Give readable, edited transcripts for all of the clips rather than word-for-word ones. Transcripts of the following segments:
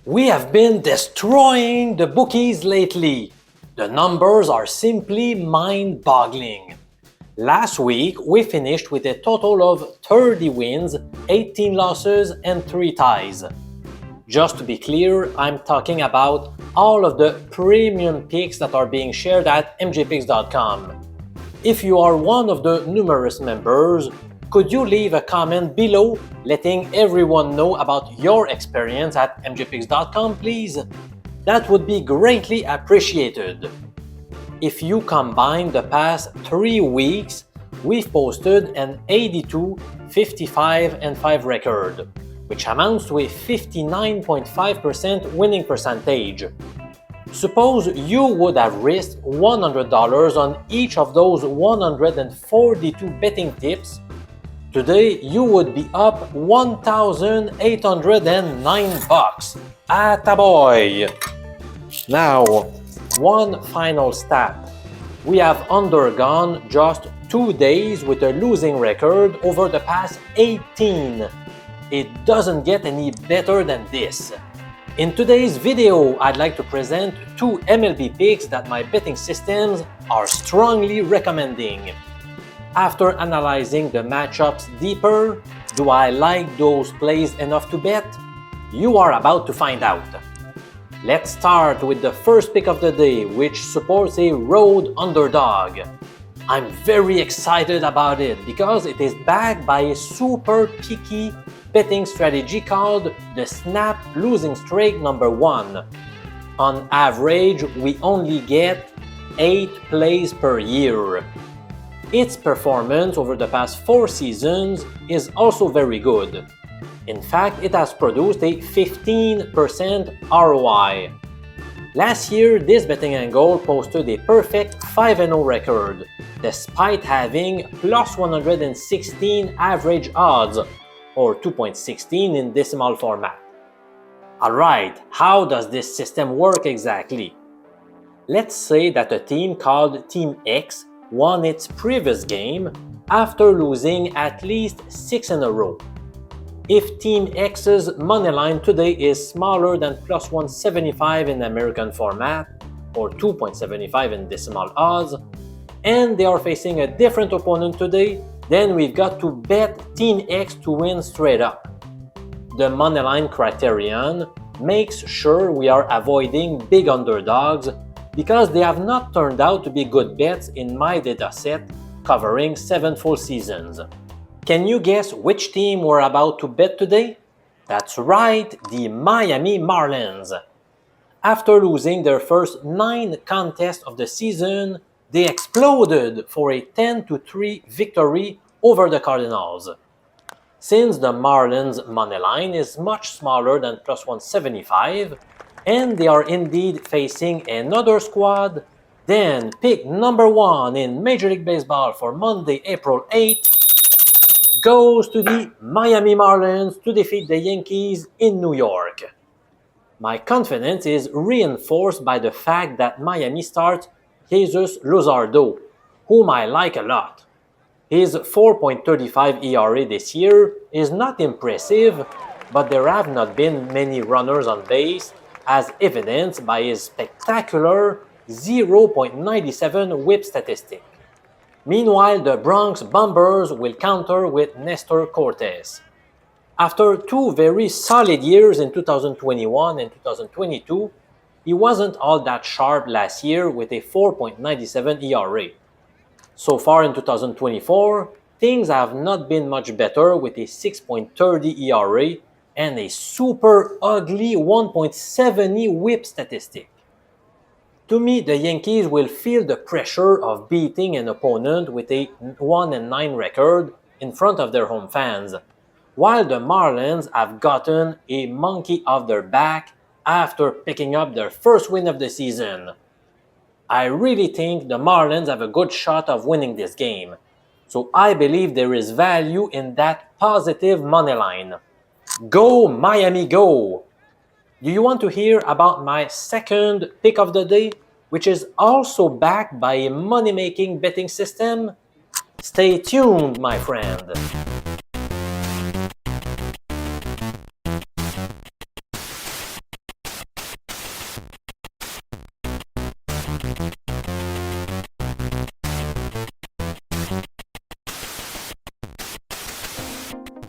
We have been destroying the bookies lately. The numbers are simply mind-boggling. Last week, we finished with a total of 30 wins, 18 losses, and 3 ties. Just to be clear, I'm talking about all of the premium picks that are being shared at mjpicks.com. If you are one of the numerous members, could you leave a comment below letting everyone know about your experience at mjpicks.com, please? That would be greatly appreciated. If you combine the past 3 weeks, we've posted an 82, 55, and 5 record, which amounts to a 59.5% winning percentage. Suppose you would have risked $100 on each of those 142 betting tips. Today, you would be up $1,809. Attaboy! Now, one final stat. We have undergone just 2 days with a losing record over the past 18. It doesn't get any better than this. In today's video, I'd like to present 2 MLB picks that my betting systems are strongly recommending. After analyzing the matchups deeper, do I like those plays enough to bet? You are about to find out. Let's start with the first pick of the day, which supports a road underdog. I'm very excited about it because it is backed by a super picky betting strategy called the Snap Losing Streak number 1. On average, we only get 8 plays per year. Its performance over the past 4 seasons is also very good. In fact, it has produced a 15% ROI. Last year, this betting angle posted a perfect 5-0 record, despite having plus 116 average odds, or 2.16 in decimal format. Alright, how does this system work exactly? Let's say that a team called Team X won its previous game after losing at least 6 in a row. If Team X's money line today is smaller than plus 175 in American format, or 2.75 in decimal odds, and they are facing a different opponent today, then we've got to bet Team X to win straight up. The moneyline criterion makes sure we are avoiding big underdogs because they have not turned out to be good bets in my dataset covering 7 full seasons. Can you guess which team we're about to bet today? That's right, the Miami Marlins. After losing their first 9 contests of the season, they exploded for a 10-3 victory over the Cardinals. Since the Marlins' moneyline is much smaller than plus 175, and they are indeed facing another squad, then pick number 1 in Major League Baseball for Monday, April 8th goes to the Miami Marlins to defeat the Yankees in New York. My confidence is reinforced by the fact that Miami starts Jesus Luzardo, whom I like a lot. His 4.35 ERA this year is not impressive, but there have not been many runners on base, as evidenced by his spectacular 0.97 whip statistic. Meanwhile, the Bronx Bombers will counter with Nestor Cortes. After 2 very solid years in 2021 and 2022, he wasn't all that sharp last year with a 4.97 ERA. So far in 2024, things have not been much better with a 6.30 ERA and a super ugly 1.70 whip statistic. To me, the Yankees will feel the pressure of beating an opponent with a 1-9 record in front of their home fans, while the Marlins have gotten a monkey off their back after picking up their first win of the season. I really think the Marlins have a good shot of winning this game, so I believe there is value in that positive money line. Go Miami, go! Do you want to hear about my second pick of the day, which is also backed by a money-making betting system? Stay tuned, my friend! A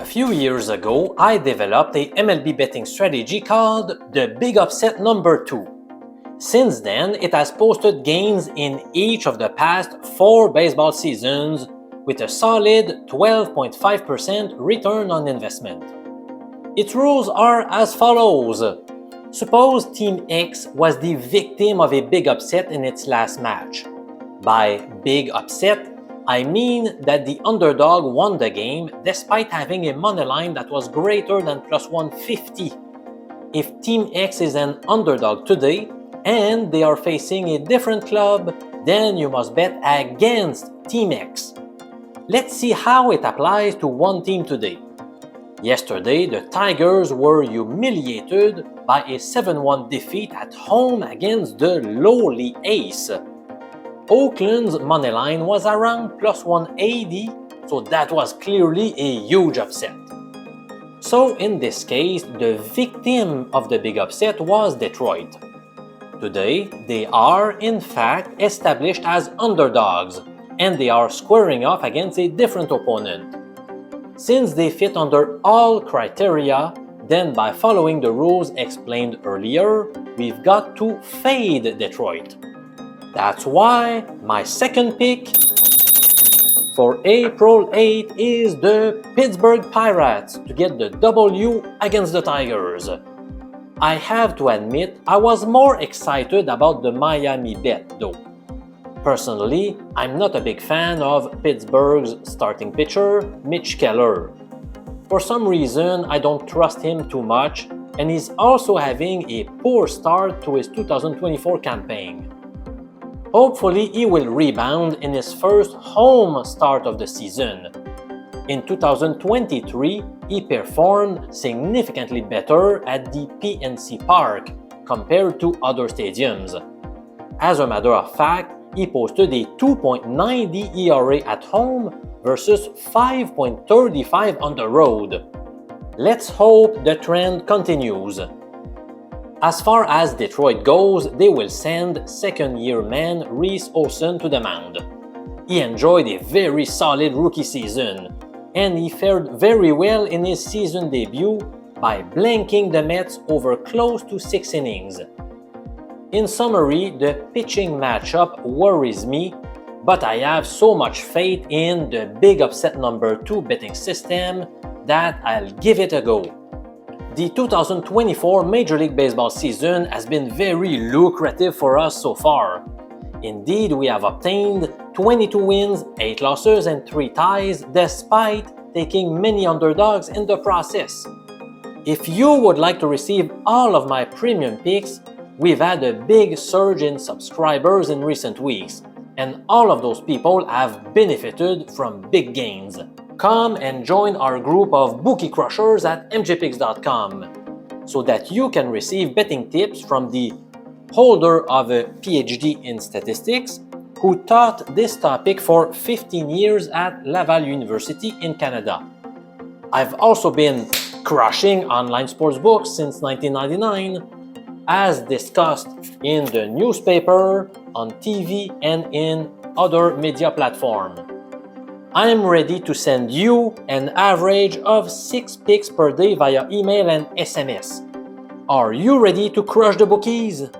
few years ago, I developed a MLB betting strategy called the Big Upset Number 2. Since then, it has posted gains in each of the past 4 baseball seasons with a solid 12.5% return on investment. Its rules are as follows. Suppose Team X was the victim of a big upset in its last match. By big upset, I mean that the underdog won the game despite having a money line that was greater than plus 150. If Team X is an underdog today and they are facing a different club, then you must bet against Team X. Let's see how it applies to one team today. Yesterday, the Tigers were humiliated by a 7-1 defeat at home against the lowly Ace. Oakland's moneyline was around plus 180, so that was clearly a huge upset. So in this case, the victim of the big upset was Detroit. Today, they are in fact established as underdogs, and they are squaring off against a different opponent. Since they fit under all criteria, then by following the rules explained earlier, we've got to fade Detroit. That's why my second pick for April 8 is the Pittsburgh Pirates to get the W against the Tigers. I have to admit, I was more excited about the Miami bet though. Personally, I'm not a big fan of Pittsburgh's starting pitcher, Mitch Keller. For some reason, I don't trust him too much, and he's also having a poor start to his 2024 campaign. Hopefully, he will rebound in his first home start of the season. In 2023, he performed significantly better at the PNC Park compared to other stadiums. As a matter of fact, he posted a 2.90 ERA at home versus 5.35 on the road. Let's hope the trend continues. As far as Detroit goes, they will send second-year man Reese Olson to the mound. He enjoyed a very solid rookie season, and he fared very well in his season debut by blanking the Mets over close to 6 innings. In summary, the pitching matchup worries me, but I have so much faith in the Big Upset Number 2 betting system that I'll give it a go. The 2024 Major League Baseball season has been very lucrative for us so far. Indeed, we have obtained 22 wins, 8 losses, and 3 ties despite taking many underdogs in the process. If you would like to receive all of my premium picks, we've had a big surge in subscribers in recent weeks, and all of those people have benefited from big gains. Come and join our group of bookie crushers at mjpicks.com so that you can receive betting tips from the holder of a PhD in statistics who taught this topic for 15 years at Laval University in Canada. I've also been crushing online sports books since 1999, as discussed in the newspaper, on TV, and in other media platforms. I'm ready to send you an average of 6 picks per day via email and SMS. Are you ready to crush the bookies?